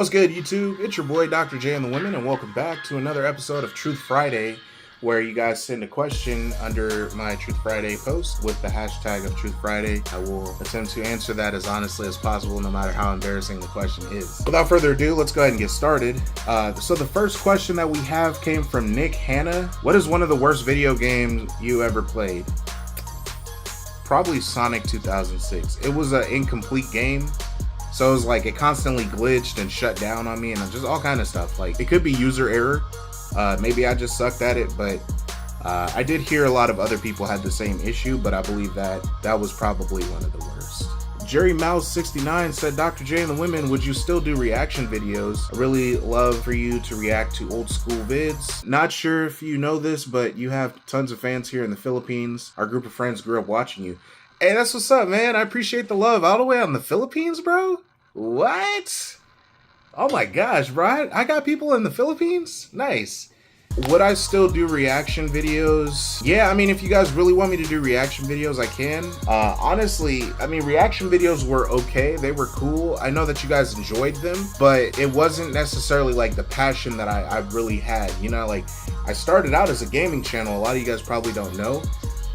What's good, YouTube? It's your boy, Dr.J and the Women, and welcome back to another episode of Truth Friday, where you guys send a question under my Truth Friday post with the hashtag of Truth Friday. I will attempt to answer that as honestly as possible, no matter how embarrassing the question is. Without further ado, let's go ahead and get started. So the first question that we have came from Nick Hanna. What is one of the worst video games you ever played? Probably Sonic 2006. It was an incomplete game. So it was like it constantly glitched and shut down on me and just all kind of stuff. Like it could be user error. Maybe I just sucked at it, but I did hear a lot of other people had the same issue, but I believe that was probably one of the worst. Jerry Mouse 69 said, Dr. J and the Women, would you still do reaction videos? I really love for you to react to old school vids. Not sure if you know this, but you have tons of fans here in the Philippines. Our group of friends grew up watching you. Hey, that's what's up, man. I appreciate the love. All the way out in the Philippines, bro? What? Oh my gosh, bro. I got people in the Philippines? Nice. Would I still do reaction videos? Yeah, I mean, if you guys really want me to do reaction videos, I can. Honestly, I mean, reaction videos were okay. They were cool. I know that you guys enjoyed them, but it wasn't necessarily like the passion that I really had. You know, like I started out as a gaming channel. A lot of you guys probably don't know,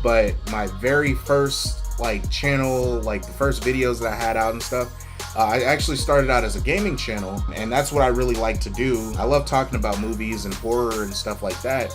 but my very first channel, like the first videos that I had out and stuff, I actually started out as a gaming channel, and that's what I really like to do. I love talking about movies and horror and stuff like that,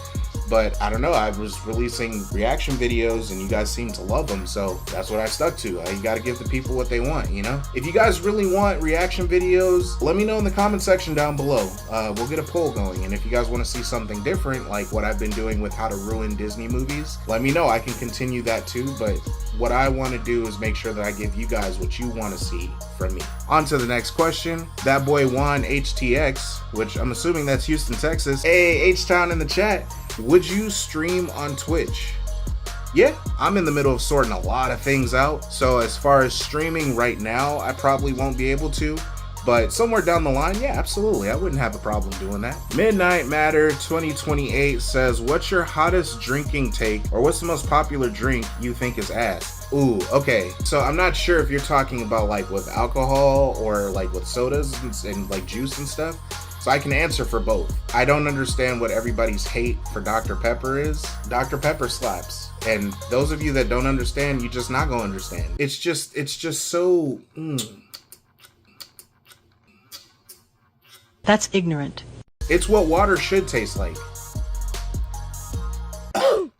but I don't know, I was releasing reaction videos and you guys seem to love them, so that's what I stuck to. You gotta give the people what they want, you know? If you guys really want reaction videos, let me know in the comment section down below. We'll get a poll going, and if you guys want to see something different, like what I've been doing with how to ruin Disney movies, let me know. I can continue that too, but what I want to do is make sure that I give you guys what you want to see from me. On to the next question. That boy Juan HTX, which I'm assuming that's Houston, Texas. Hey, H-Town in the chat. Would you stream on Twitch? Yeah, I'm in the middle of sorting a lot of things out. So as far as streaming right now, I probably won't be able to. But somewhere down the line, yeah, absolutely. I wouldn't have a problem doing that. Midnight Matter 2028 says, what's your hottest drinking take, or what's the most popular drink you think is ass? Ooh, okay. So I'm not sure if you're talking about like with alcohol or like with sodas and like juice and stuff. So I can answer for both. I don't understand what everybody's hate for Dr. Pepper is. Dr. Pepper slaps. And those of you that don't understand, you just not gonna understand. It's just so... That's ignorant. It's what water should taste like. I'm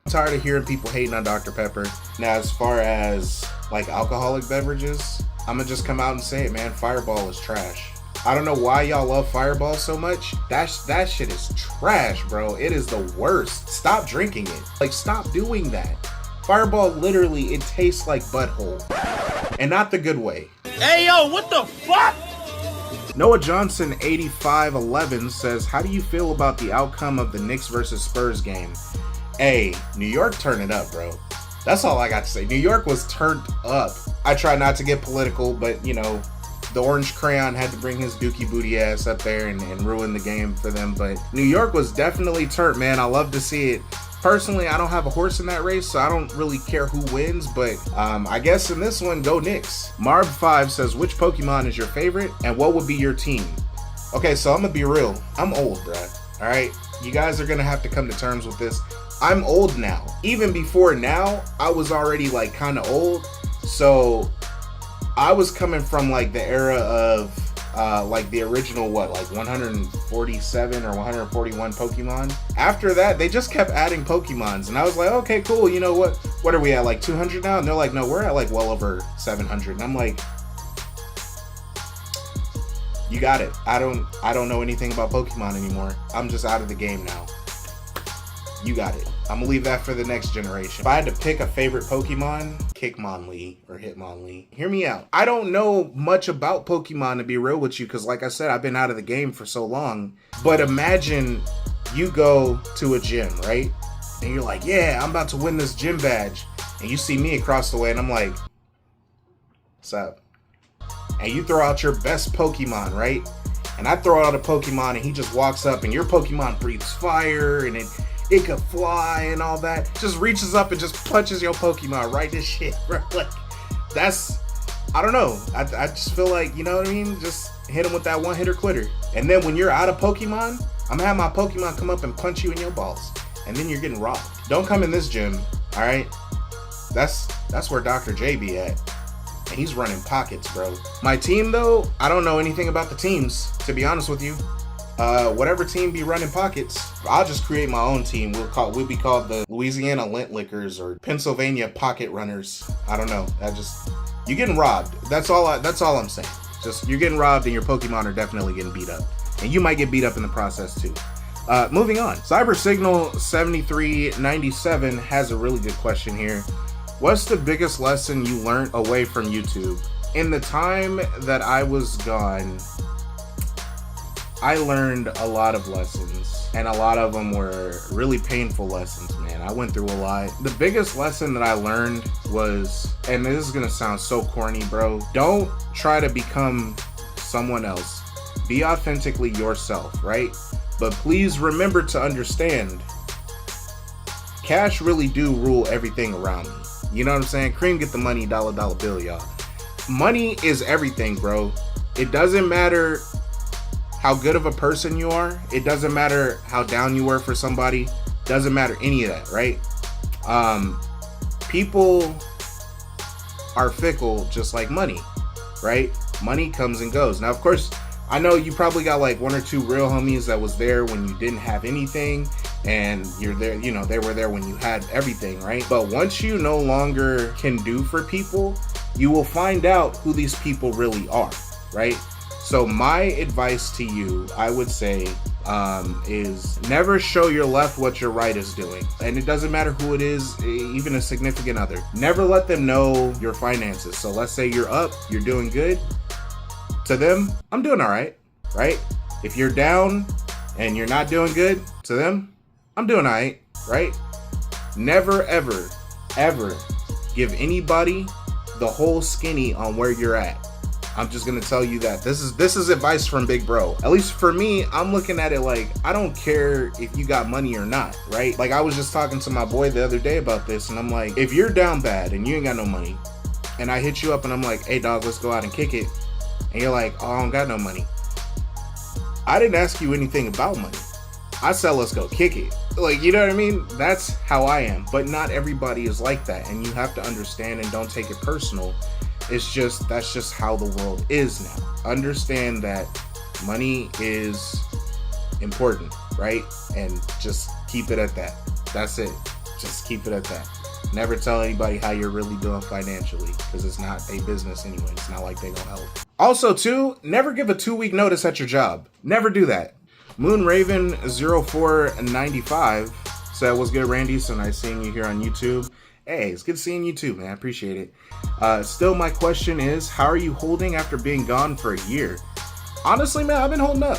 tired of hearing people hating on Dr. Pepper. Now, as far as like alcoholic beverages, I'm gonna just come out and say it, man. Fireball is trash. I don't know why y'all love Fireball so much. That shit is trash, bro. It is the worst. Stop drinking it. Like, stop doing that. Fireball, literally, it tastes like butthole. And not the good way. Hey, yo, what the fuck? Noah Johnson 8511 says, how do you feel about the outcome of the Knicks versus Spurs game? Hey, New York turned it up, bro. That's all I got to say. New York was turned up. I try not to get political, but you know, the orange crayon had to bring his dookie booty ass up there and ruin the game for them. But New York was definitely turned, man. I love to see it. Personally, I don't have a horse in that race, so I don't really care who wins, but I guess in this one, go Knicks. Marb5 says, which Pokemon is your favorite, and what would be your team? Okay, so I'm gonna be real. I'm old, bruh. Alright? You guys are gonna have to come to terms with this. I'm old now. Even before now, I was already like kind of old, so I was coming from like the era of like the original, what, like 147 or 141 Pokemon. After that, they just kept adding Pokemons, and I was like, okay, cool. You know what are we at, like 200 now? And they're like, no, we're at like well over 700. And I'm like, you got it. I don't know anything about Pokemon anymore. I'm just out of the game now. You got it. I'm gonna leave that for the next generation. If I had to pick a favorite Pokemon, Kickmonlee or Hitmonlee. Hear me out. I don't know much about Pokemon, to be real with you, because like I said, I've been out of the game for so long. But imagine you go to a gym, right? And you're like, yeah, I'm about to win this gym badge. And you see me across the way and I'm like, what's up? And you throw out your best Pokemon, right? And I throw out a Pokemon and he just walks up and your Pokemon breathes fire and it could fly and all that. Just reaches up and just punches your Pokemon right to shit, bro. Like, that's I don't know. I just feel like, you know what I mean? Just hit him with that one hitter quitter. And then when you're out of Pokemon, I'm gonna have my Pokemon come up and punch you in your balls. And then you're getting robbed. Don't come in this gym, all right? That's where Dr. J be at. And he's running pockets, bro. My team, though, I don't know anything about the teams, to be honest with you. Whatever team be running pockets, I'll just create my own team. We'll be called the Louisiana Lint Lickers or Pennsylvania Pocket Runners. I don't know. You're getting robbed. That's all I'm saying. Just you're getting robbed and your Pokemon are definitely getting beat up. And you might get beat up in the process too. Moving on. Cyber Signal 7397 has a really good question here. What's the biggest lesson you learned away from YouTube? In the time that I was gone, I learned a lot of lessons, and a lot of them were really painful lessons, man. I went through a lot. The biggest lesson that I learned was, and this is gonna sound so corny, bro, don't try to become someone else. Be authentically yourself, right? But please remember to understand, cash really do rule everything around me. You know what I'm saying? Cream get the money, dollar bill, y'all. Money is everything, bro. It doesn't matter how good of a person you are. It doesn't matter how down you were for somebody. Doesn't matter any of that, right? People are fickle just like money, right? Money comes and goes. Now, of course, I know you probably got like one or two real homies that was there when you didn't have anything, and you're there, you know, they were there when you had everything, right? But once you no longer can do for people, you will find out who these people really are, right? So my advice to you, I would say, is never show your left what your right is doing. And it doesn't matter who it is, even a significant other. Never let them know your finances. So let's say you're up, you're doing good. To them, I'm doing all right, right? If you're down and you're not doing good, to them, I'm doing all right? Never, ever, ever give anybody the whole skinny on where you're at. I'm just gonna tell you that this is advice from Big Bro. At least for me, I'm looking at it like, I don't care if you got money or not, right? Like, I was just talking to my boy the other day about this, and I'm like, if you're down bad and you ain't got no money, and I hit you up and I'm like, hey dog, let's go out and kick it, and you're like, oh, I don't got no money. I didn't ask you anything about money. I said, let's go kick it. Like, you know what I mean? That's how I am. But not everybody is like that. And you have to understand and don't take it personal. That's just how the world is now. Understand that money is important, right? And just keep it at that. That's it. Just keep it at that. Never tell anybody how you're really doing financially, because it's not a business anyway. It's not like they gonna help. Also, too, never give a 2-week notice at your job. Never do that. Moonraven0495 said, what's good, Randy? So nice seeing you here on YouTube. Hey, it's good seeing you too, man. I appreciate it. Still, my question is, how are you holding after being gone for a year? Honestly, man, I've been holding up.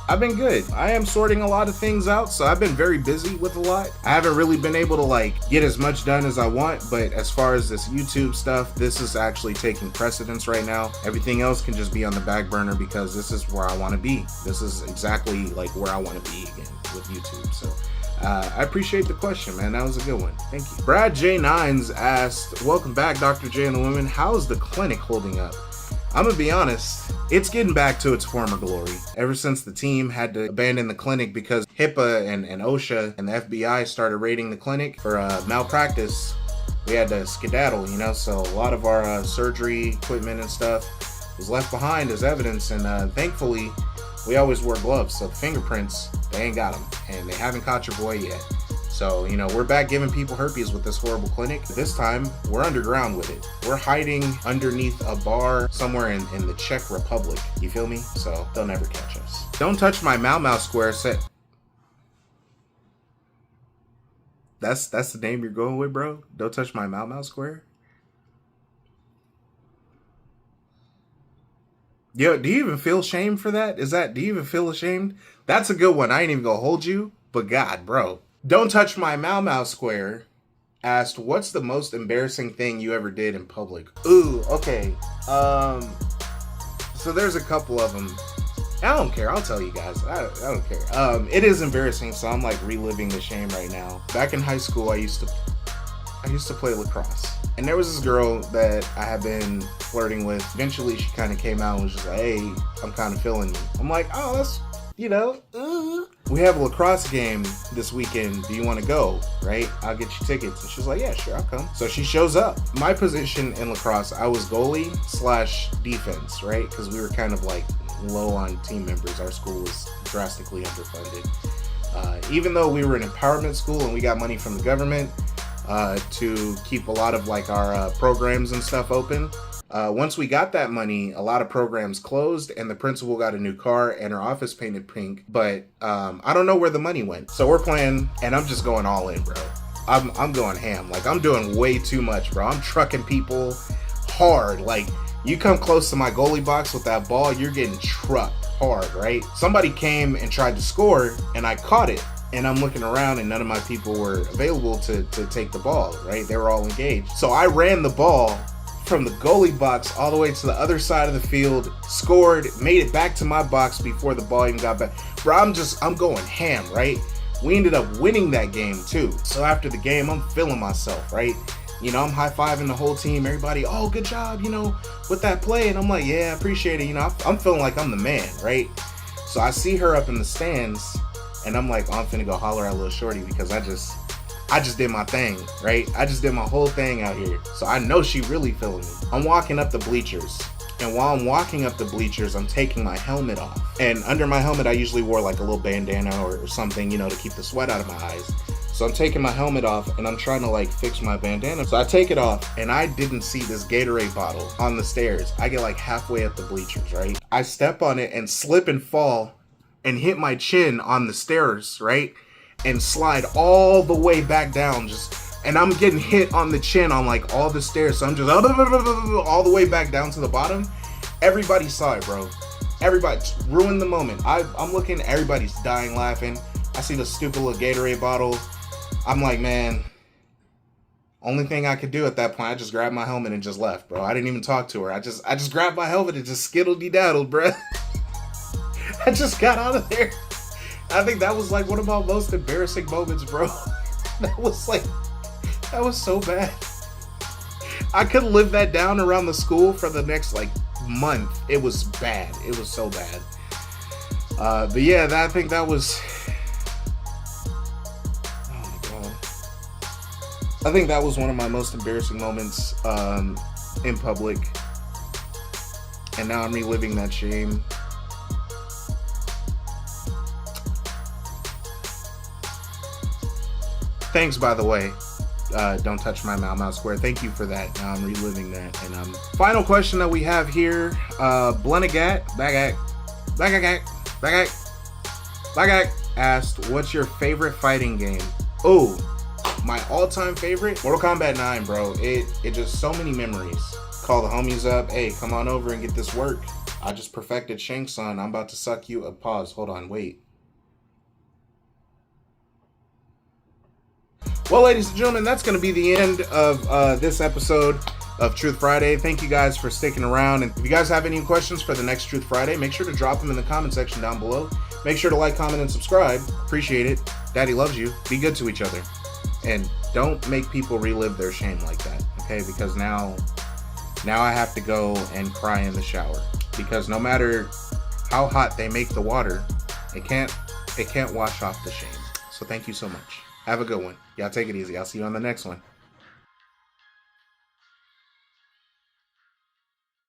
I've been good. I am sorting a lot of things out, so I've been very busy with a lot. I haven't really been able to like get as much done as I want, but as far as this YouTube stuff, this is actually taking precedence right now. Everything else can just be on the back burner because this is where I want to be. This is exactly like where I want to be again with YouTube. So I appreciate the question, man. That was a good one. Thank you. Brad J9s asked, welcome back, Dr. J and the Women. How's the clinic holding up? I'm gonna be honest, it's getting back to its former glory. Ever since the team had to abandon the clinic because HIPAA and OSHA and the FBI started raiding the clinic for malpractice, we had to skedaddle, you know? So a lot of our surgery equipment and stuff was left behind as evidence, and thankfully, we always wore gloves, so the fingerprints, they ain't got them, and they haven't caught your boy yet. So, you know, we're back giving people herpes with this horrible clinic. This time, we're underground with it. We're hiding underneath a bar somewhere in the Czech Republic. You feel me? So, they'll never catch us. Don't touch my Mau Square set. That's the name you're going with, bro? Don't touch my Mau Square? Yo, do you even feel shame for that? Do you even feel ashamed? That's a good one. I ain't even gonna hold you, but God, bro. Don't touch my Mau Square asked, what's the most embarrassing thing you ever did in public? Ooh, okay. So there's a couple of them. I don't care. I'll tell you guys. I don't care. It is embarrassing, so I'm like reliving the shame right now. Back in high school, I used to play lacrosse. And there was this girl that I had been flirting with. Eventually, she kind of came out and was just like, hey, I'm kind of feeling you. I'm like, oh, that's, you know, we have a lacrosse game this weekend. Do you want to go? Right? I'll get you tickets. And she's like, yeah, sure, I'll come. So she shows up. My position in lacrosse, I was goalie / defense, right? Because we were kind of like low on team members. Our school was drastically underfunded. Even though we were an empowerment school and we got money from the government to keep a lot of like our programs and stuff open. Once we got that money, a lot of programs closed and the principal got a new car and her office painted pink. But I don't know where the money went. So we're playing and I'm just going all in, bro. I'm going ham. Like, I'm doing way too much, bro. I'm trucking people hard. Like, you come close to my goalie box with that ball, you're getting trucked hard, right? Somebody came and tried to score and I caught it. And I'm looking around and none of my people were available to take the ball, right? They were all engaged. So I ran the ball from the goalie box all the way to the other side of the field, scored, made it back to my box before the ball even got back. Bro, I'm going ham, right? We ended up winning that game too. So after the game, I'm feeling myself, right? You know, I'm high-fiving the whole team, everybody, oh, good job, you know, with that play. And I'm like, yeah, I appreciate it. You know, I'm feeling like I'm the man, right? So I see her up in the stands and I'm like, oh, I'm finna go holler at little shorty because I just did my thing, right? I just did my whole thing out here. So I know she really feeling me. I'm walking up the bleachers. And while I'm walking up the bleachers, I'm taking my helmet off. And under my helmet, I usually wore like a little bandana or something, you know, to keep the sweat out of my eyes. So I'm taking my helmet off and I'm trying to like fix my bandana. So I take it off and I didn't see this Gatorade bottle on the stairs. I get like halfway up the bleachers, right? I step on it and slip and fall and hit my chin on the stairs, right? And slide all the way back down, and I'm getting hit on the chin on like all the stairs. So I'm just all the way back down to the bottom. Everybody saw it, bro. Everybody ruined the moment. I'm looking, everybody's dying laughing. I see the stupid little Gatorade bottle. I'm like, man, only thing I could do at that point, I just grabbed my helmet and just left, bro. I didn't even talk to her. I just grabbed my helmet and just skittledy-daddled, bro. I just got out of there. I think that was like one of my most embarrassing moments, bro. That was so bad. I could live that down around the school for the next like month. It was bad. It was so bad. But yeah, I think that was, oh my God. I think that was one of my most embarrassing moments in public. And now I'm reliving that shame. Thanks, by the way. Don't touch my Mau Square. Thank you for that. Now I'm reliving that. And final question that we have here. Blenagat asked, what's your favorite fighting game? Oh, my all-time favorite? Mortal Kombat 9, bro. It just so many memories. Call the homies up. Hey, come on over and get this work. I just perfected Shang-Tsung. I'm about to suck you. Pause. Hold on. Wait. Well, ladies and gentlemen, that's going to be the end of this episode of Truth Friday. Thank you guys for sticking around. And if you guys have any questions for the next Truth Friday, make sure to drop them in the comment section down below. Make sure to like, comment, and subscribe. Appreciate it. Daddy loves you. Be good to each other. And don't make people relive their shame like that, okay? Because now I have to go and cry in the shower. Because no matter how hot they make the water, it can't wash off the shame. So thank you so much. Have a good one. Y'all take it easy. I'll see you on the next one.